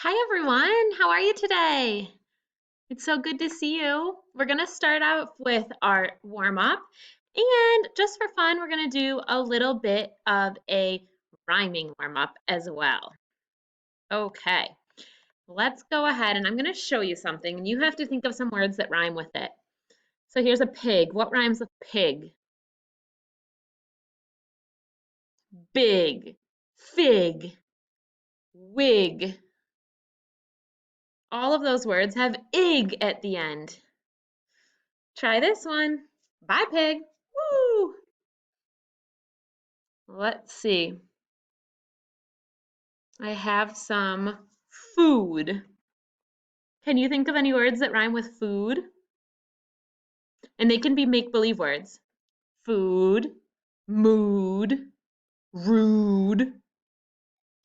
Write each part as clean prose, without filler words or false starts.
Hi everyone, how are you today? It's so good to see you. We're going to start out with our warm up, and just for fun, we're going to do a little bit of a rhyming warm up as well. Okay, let's go ahead and I'm going to show you something, and you have to think of some words that rhyme with it. So here's a pig. What rhymes with pig? Big, fig, wig. All of those words have ig at the end. Try this one. Bye, pig. Woo! Let's see. I have some food. Can you think of any words that rhyme with food? And they can be make-believe words. Food, mood, rude,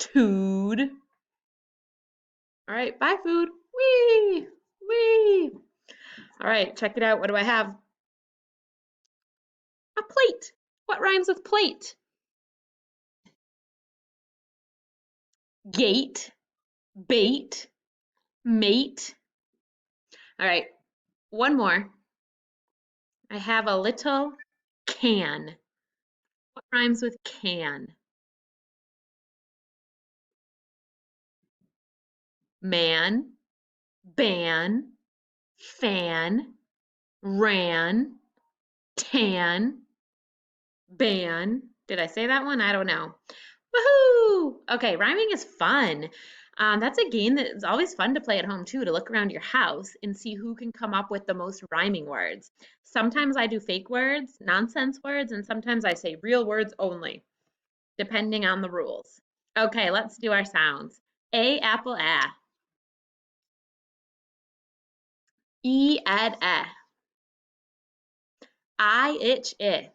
tood. All right, bye, food. Wee, wee. All right, check it out. What do I have? A plate. What rhymes with plate? Gate, bait, mate. All right, one more. I have a little can. What rhymes with can? Man, ban, fan, ran, tan, ban. Did I say that one? I don't know. Woohoo! Okay, rhyming is fun. That's a game that is always fun to play at home too, to look around your house and see who can come up with the most rhyming words. Sometimes I do fake words, nonsense words, and sometimes I say real words only, depending on the rules. Okay, let's do our sounds. A apple a. E ed eh. I itch I.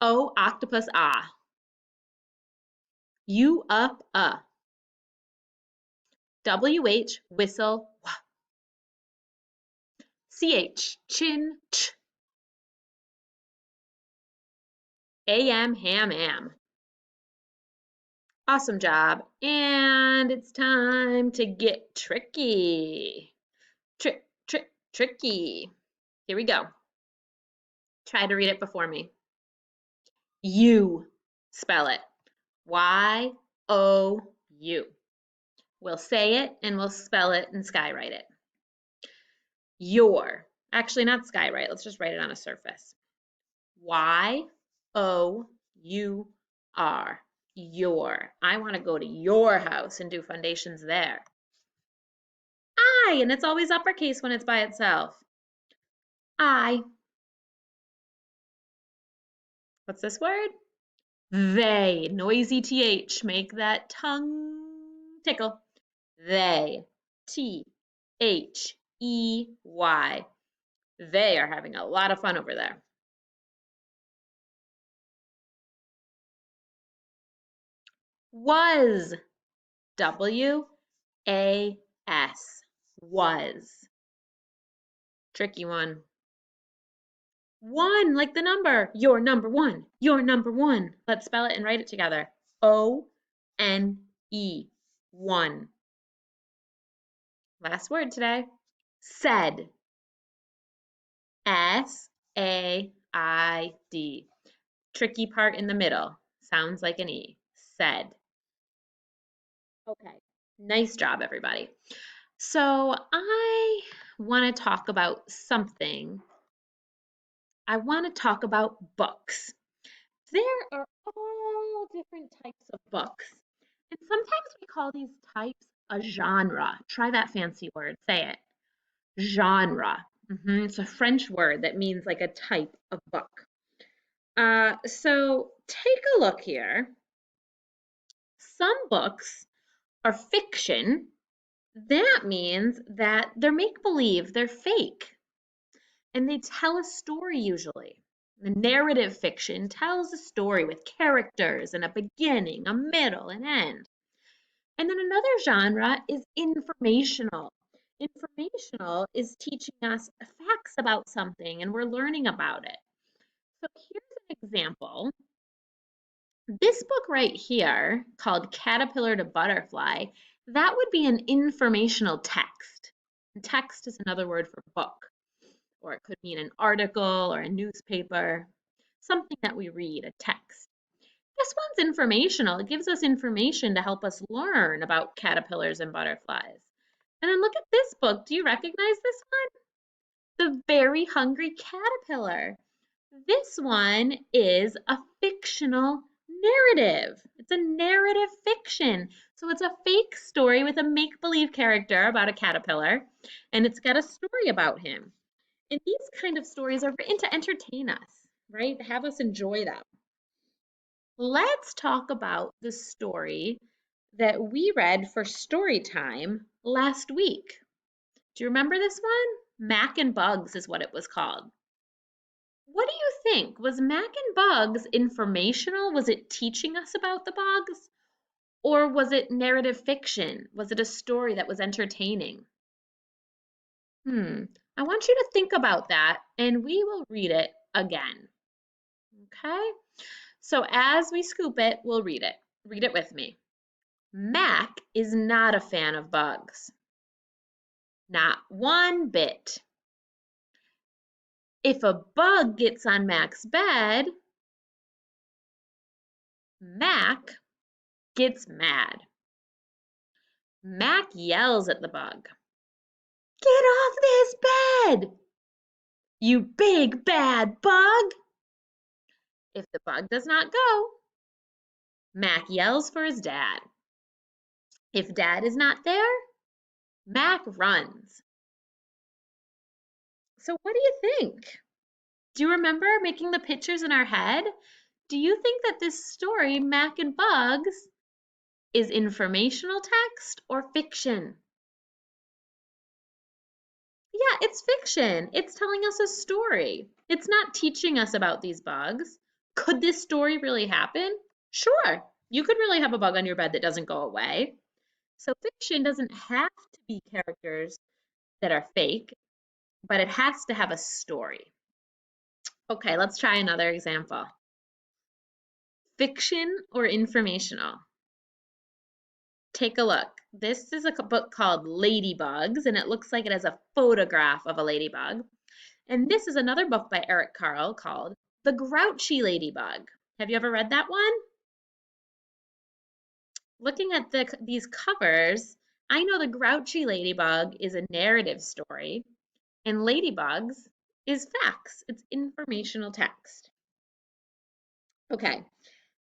O octopus ah. U up WH whistle wah. CH chin ch. AM ham am. Awesome job. And it's time to get tricky. Tricky. Here we go. Try to read it before me. You. Spell it. Y-O-U. We'll say it and we'll spell it and skywrite it. Your. Actually, not skywrite. Let's just write it on a surface. Y-O-U-R. Your. I want to go to your house and do foundations there. I, and it's always uppercase when it's by itself. I. What's this word? They. Noisy TH. Make that tongue tickle. They. T-H-E-Y. They are having a lot of fun over there. Was. W-A-S. Was. Tricky one. One, like the number. You're number one. You're number one. Let's spell it and write it together. O-N-E. One. Last word today. Said. S-A-I-D. Tricky part in the middle. Sounds like an E. Said. Okay. Nice job, everybody. So I want to talk about something. I want to talk about books. There are all different types of books. And sometimes we call these types a genre. Try that fancy word. Say it. Genre. It's a French word that means like a type of book. So take a look here. Some books are fiction. That means that they're make-believe, they're fake, and they tell a story usually. The narrative fiction tells a story with characters and a beginning, a middle, and end. And then another genre is informational. Informational is teaching us facts about something and we're learning about it. So here's an example This book right here, called Caterpillar to Butterfly, that would be an informational text. And text is another word for book, or it could mean an article or a newspaper, something that we read, a text. This one's informational. It gives us information to help us learn about caterpillars and butterflies. And then look at this book. Do you recognize this one? The Very Hungry Caterpillar. This one is a fictional narrative. It's a narrative fiction. So it's a fake story with a make-believe character about a caterpillar, and it's got a story about him. And these kind of stories are written to entertain us, right? To have us enjoy them. Let's talk about the story that we read for story time last week. Do you remember this one? Mac and Bugs is what it was called. What do you think? Was Mac and Bugs informational? Was it teaching us about the bugs? Or was it narrative fiction? Was it a story that was entertaining? I want you to think about that and we will read it again. Okay? So as we scoop it, we'll read it. Read it with me. Mac is not a fan of bugs. Not one bit. If a bug gets on Mac's bed, Mac gets mad. Mac yells at the bug. Get off this bed, you big bad bug! If the bug does not go, Mac yells for his dad. If dad is not there, Mac runs. So what do you think? Do you remember making the pictures in our head? Do you think that this story, Mac and Bugs, is informational text or fiction? Yeah, it's fiction. It's telling us a story. It's not teaching us about these bugs. Could this story really happen? Sure. You could really have a bug on your bed that doesn't go away. So fiction doesn't have to be characters that are fake, but it has to have a story. Okay, let's try another example. Fiction or informational? Take a look. This is a book called Ladybugs, and it looks like it has a photograph of a ladybug. And this is another book by Eric Carle called The Grouchy Ladybug. Have you ever read that one? Looking at these covers, I know The Grouchy Ladybug is a narrative story, and Ladybugs is facts. It's informational text. Okay,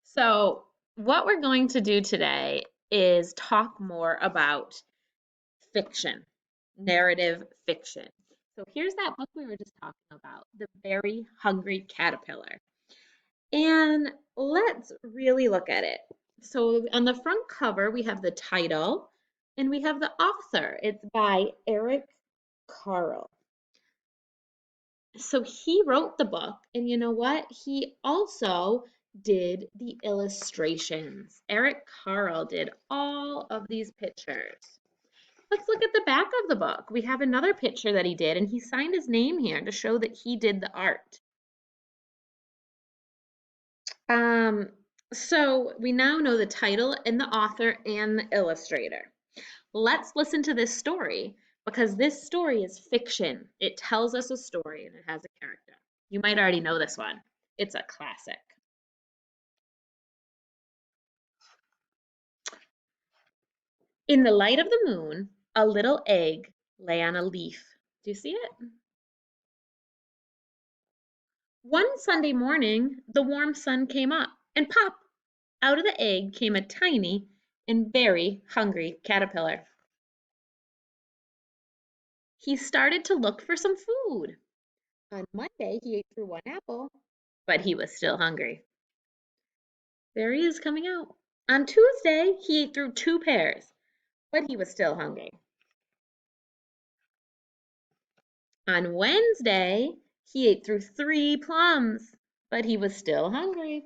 so what we're going to do today is talk more about fiction, narrative fiction. So here's that book we were just talking about, The Very Hungry Caterpillar. And let's really look at it. So on the front cover, we have the title and we have the author. It's by Eric Carle. So he wrote the book, and you know what? He also did the illustrations. Eric Carle did all of these pictures. Let's look at the back of the book. We have another picture that he did, and he signed his name here to show that he did the art. So we now know the title and the author and the illustrator. Let's listen to this story because this story is fiction. It tells us a story and it has a character. You might already know this one. It's a classic. In the light of the moon, a little egg lay on a leaf. Do you see it? One Sunday morning, the warm sun came up, and pop! Out of the egg came a tiny and very hungry caterpillar. He started to look for some food. On Monday, he ate through one apple, but he was still hungry. There he is coming out. On Tuesday, he ate through two pears, but he was still hungry. On Wednesday, he ate through three plums, but he was still hungry.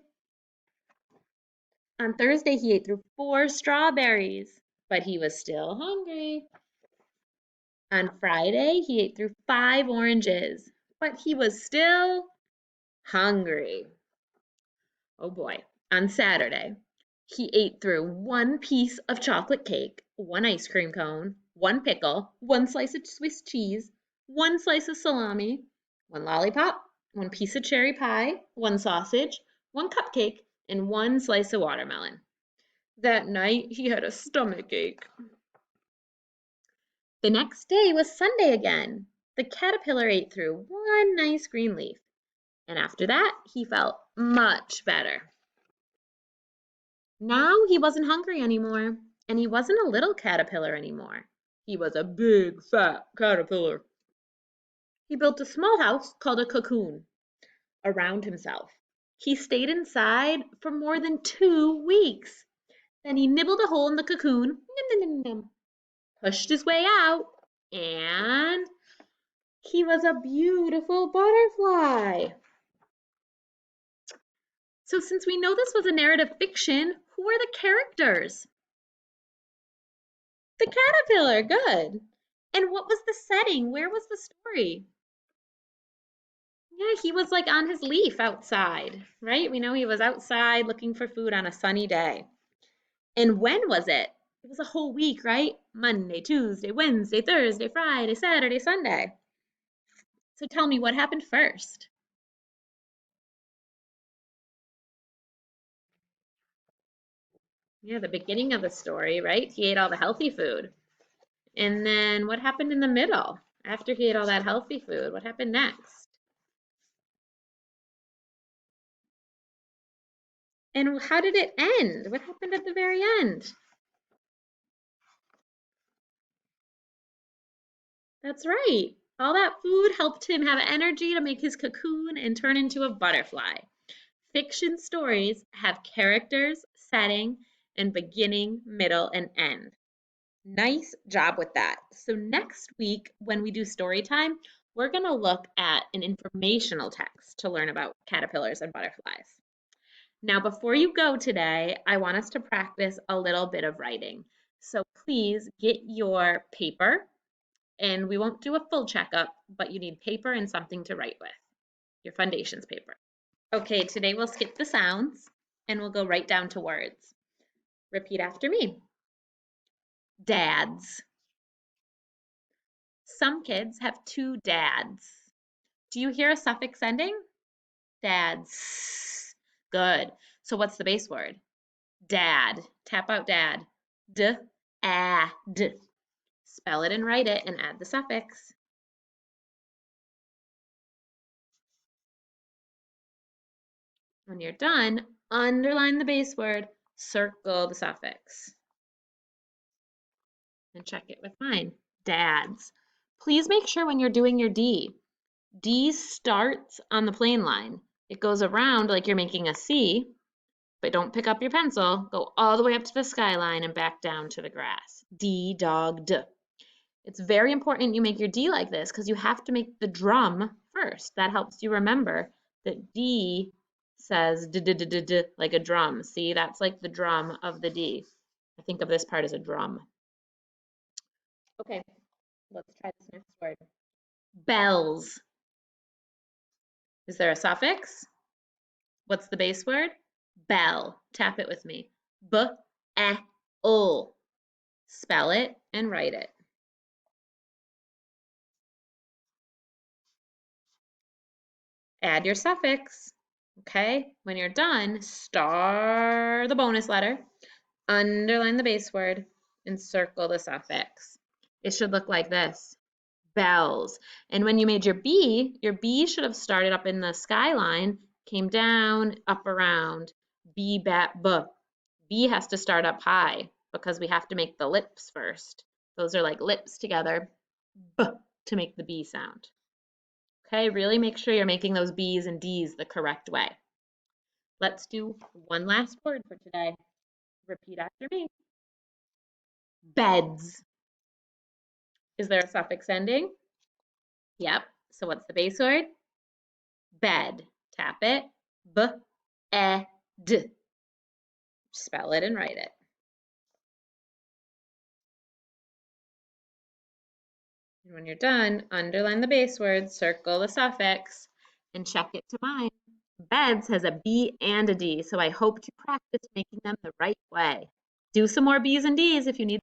On Thursday, he ate through four strawberries, but he was still hungry. On Friday, he ate through five oranges, but he was still hungry. Oh boy. On Saturday, he ate through one piece of chocolate cake, one ice cream cone, one pickle, one slice of Swiss cheese, one slice of salami, one lollipop, one piece of cherry pie, one sausage, one cupcake, and one slice of watermelon. That night, he had a stomach ache. The next day was Sunday again. The caterpillar ate through one nice green leaf, and after that, he felt much better. Now he wasn't hungry anymore, and he wasn't a little caterpillar anymore. He was a big, fat caterpillar. He built a small house called a cocoon around himself. He stayed inside for more than 2 weeks. Then he nibbled a hole in the cocoon, nim, nim, nim, nim, pushed his way out, and he was a beautiful butterfly. So since we know this was a narrative fiction, who are the characters? The caterpillar, good. And what was the setting? Where was the story? Yeah, he was like on his leaf outside, right? We know he was outside looking for food on a sunny day. And when was it? It was a whole week, right? Monday, Tuesday, Wednesday, Thursday, Friday, Saturday, Sunday. So tell me what happened first? Yeah, the beginning of the story, right? He ate all the healthy food. And then what happened in the middle? After he ate all that healthy food, what happened next? And how did it end? What happened at the very end? That's right. All that food helped him have energy to make his cocoon and turn into a butterfly. Fiction stories have characters, setting, and beginning, middle, and end. Nice job with that. So next week, when we do story time, we're going to look at an informational text to learn about caterpillars and butterflies. Now, before you go today, I want us to practice a little bit of writing. So please get your paper, and we won't do a full checkup, but you need paper and something to write with, your foundations paper. Okay, today we'll skip the sounds and we'll go right down to words. Repeat after me. Dads. Some kids have two dads. Do you hear a suffix ending? Dads. Good. So what's the base word? Dad. Tap out dad. D-a-d. Spell it and write it and add the suffix. When you're done, underline the base word, circle the suffix. And check it with mine. Dads. Please make sure when you're doing your D starts on the plane line. It goes around like you're making a C, but don't pick up your pencil. Go all the way up to the skyline and back down to the grass. D, dog, D. It's very important you make your D like this because you have to make the drum first. That helps you remember that D says d, d, d, d, d, like a drum. See, that's like the drum of the D. I think of this part as a drum. Okay, let's try this next word. Bells. Is there a suffix? What's the base word? Bell. Tap it with me. B-e-l. Spell it and write it. Add your suffix. Okay, when you're done, star the bonus letter, underline the base word, and circle the suffix. It should look like this. Bells. And when you made your B should have started up in the skyline, came down, up around, B, bat, B. B has to start up high because we have to make the lips first. Those are like lips together, B, to make the B sound. Okay, really make sure you're making those B's and D's the correct way. Let's do one last word for today. Repeat after me. Beds. Is there a suffix ending? Yep. So what's the base word? Bed. Tap it. B-e-d. Spell it and write it. And when you're done, underline the base word, circle the suffix, and check it to mine. Beds has a B and a D, so I hope to practice making them the right way. Do some more B's and D's if you need